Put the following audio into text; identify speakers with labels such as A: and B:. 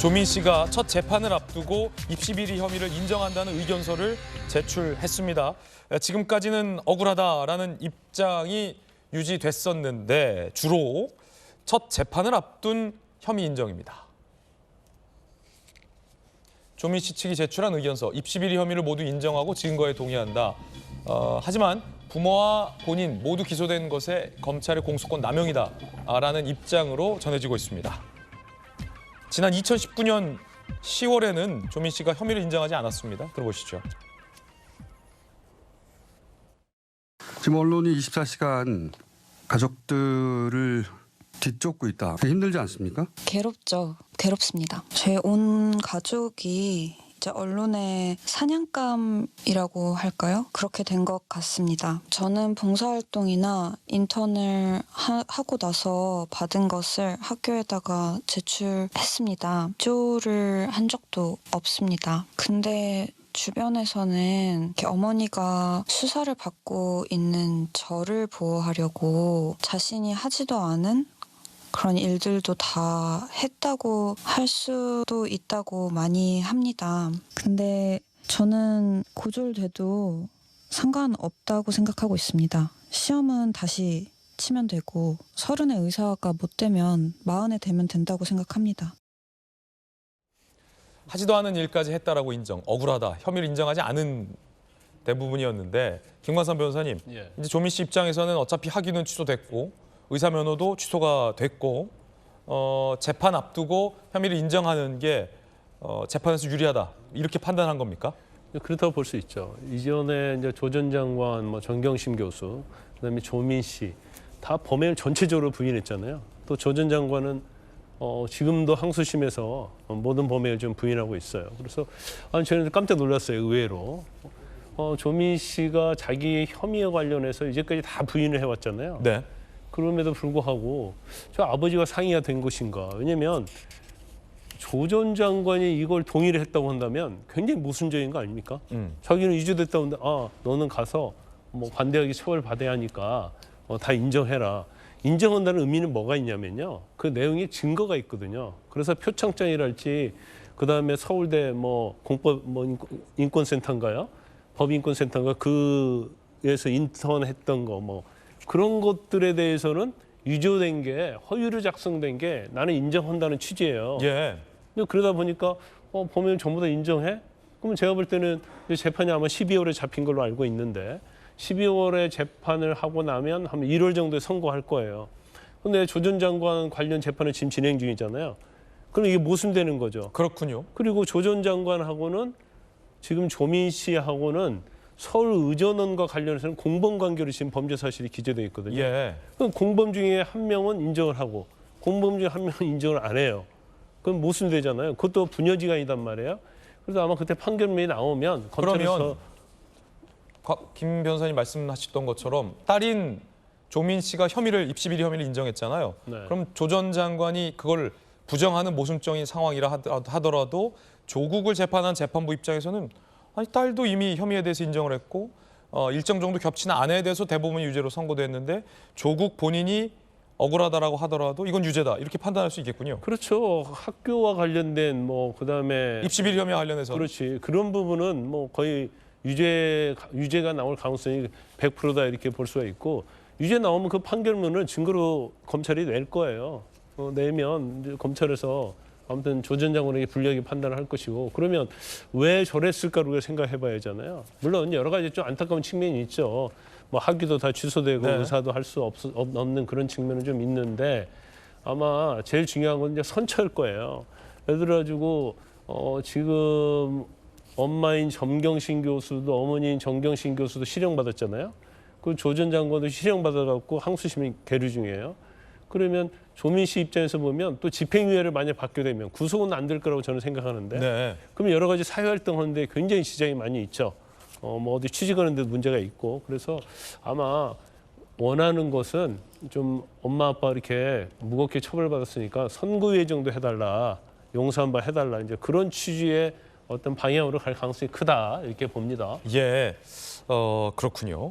A: 조민 씨가 첫 재판을 앞두고 입시 비리 혐의를 인정한다는 의견서를 제출했습니다. 지금까지는 억울하다라는 입장이 유지됐었는데 주로 첫 재판을 앞둔 혐의 인정입니다. 조민 씨 측이 제출한 의견서, 입시 비리 혐의를 모두 인정하고 증거에 동의한다. 하지만 부모와 본인 모두 기소된 것에 검찰의 공소권 남용이다라는 입장으로 전해지고 있습니다. 지난 2019년 10월에는 조민 씨가 혐의를 인정하지 않았습니다. 들어보시죠.
B: 지금 언론이 24시간 가족들을 뒤쫓고 있다. 힘들지 않습니까?
C: 괴롭죠. 괴롭습니다. 제 온 가족이 이제 언론의 사냥감이라고 할까요? 그렇게 된 것 같습니다. 저는 봉사활동이나 인턴을 하고 나서 받은 것을 학교에다가 제출했습니다. 조를 한 적도 없습니다. 근데 주변에서는 이렇게 어머니가 수사를 받고 있는 저를 보호하려고 자신이 하지도 않은 그런 일들도 다 했다고 할 수도 있다고 많이 합니다. 근데 저는 고졸돼도 상관없다고 생각하고 있습니다. 시험은 다시 치면 되고 30의 의사가 못 되면 40에 되면 된다고 생각합니다.
A: 하지도 않은 일까지 했다라고 인정, 억울하다, 혐의를 인정하지 않은 대부분이었는데 김광삼 변호사님, 이제 조민 씨 입장에서는 어차피 학위는 취소됐고 의사 면허도 취소가 됐고 재판 앞두고 혐의를 인정하는 게 재판에서 유리하다 이렇게 판단한 겁니까?
D: 그렇다고 볼 수 있죠. 이전에 이제 조 전 장관, 정경심 교수, 그다음에 조민 씨 다 범행을 전체적으로 부인했잖아요. 또 조 전 장관은 지금도 항소심에서 모든 범행을 좀 부인하고 있어요. 그래서 저는 깜짝 놀랐어요. 의외로 조민 씨가 자기 혐의에 관련해서 이제까지 다 부인을 해왔잖아요.
A: 네.
D: 그럼에도 불구하고 저 아버지가 상의가 된 것인가? 왜냐하면 조 전 장관이 이걸 동의를 했다고 한다면 굉장히 모순적인 거 아닙니까? 자기는 유죄됐다고 하는데 너는 가서 관대하게 처벌받아야 하니까 다 인정해라. 인정한다는 의미는 뭐가 있냐면요. 그 내용에 증거가 있거든요. 그래서 표창장이랄지 그다음에 서울대 공법 인권센터인가요? 법인권센터인가 그에서 인턴했던 거 그런 것들에 대해서는 유죄된 게 허위로 작성된 게 나는 인정한다는 취지예요.
A: 예.
D: 근데 그러다 보니까 범행을 전부 다 인정해? 그러면 제가 볼 때는 재판이 아마 12월에 잡힌 걸로 알고 있는데 12월에 재판을 하고 나면 한 1월 정도에 선고할 거예요. 근데 조 전 장관 관련 재판은 지금 진행 중이잖아요. 그럼 이게 모순되는 거죠.
A: 그렇군요.
D: 그리고 조 전 장관하고는 지금 조민 씨하고는 서울의전원과 관련해서는 공범 관계로 지금 범죄 사실이 기재되어 있거든요.
A: 예.
D: 그럼 공범 중에 한 명은 인정을 하고 공범 중에 한 명은 인정을 안 해요. 그럼 모순되잖아요. 그것도 분여지간이단 말이에요. 그래서 아마 그때 판결문이 나오면 검찰에서
A: 그러면 김 변호사님 말씀하셨던 것처럼 딸인 조민 씨가 입시 비리 혐의를 인정했잖아요.
D: 네.
A: 그럼 조 전 장관이 그걸 부정하는 모순적인 상황이라 하더라도 조국을 재판한 재판부 입장에서는 아니 딸도 이미 혐의에 대해서 인정을 했고 일정 정도 겹치는 아내에 대해서 대부분 유죄로 선고됐는데 조국 본인이 억울하다라고 하더라도 이건 유죄다 이렇게 판단할 수 있겠군요.
D: 그렇죠. 학교와 관련된 그다음에
A: 입시 비리 혐의와 관련해서
D: 그렇지. 그런 부분은 거의 유죄가 나올 가능성이 100%다 이렇게 볼 수가 있고 유죄 나오면 그 판결문을 증거로 검찰이 낼 거예요. 내면 이제 검찰에서 아무튼 조 전 장관에게 불리하게 판단을 할 것이고 그러면 왜 저랬을까 우리가 생각해 봐야 하잖아요. 물론 여러 가지 좀 안타까운 측면이 있죠. 학위도 다 취소되고
A: 네.
D: 의사도 할 수 없는 그런 측면은 좀 있는데 아마 제일 중요한 건 이제 선처일 거예요. 예를 들어 가지고 지금 엄마인 점경신 교수도 어머니인 정경신 교수도 실형받았잖아요. 그 조 전 장관도 실형받아갖고 항소심이 계류 중이에요. 그러면 조민 씨 입장에서 보면 또 집행유예를 만약 받게 되면 구속은 안 될 거라고 저는 생각하는데
A: 네.
D: 그러면 여러 가지 사회활동하는데 굉장히 지장이 많이 있죠. 어디 취직하는 데도 문제가 있고 그래서 아마 원하는 것은 좀 엄마 아빠 이렇게 무겁게 처벌받았으니까 선고유예 정도 해달라, 용서 한번 해달라 이제 그런 취지의 어떤 방향으로 갈 가능성이 크다 이렇게 봅니다.
A: 예, 그렇군요.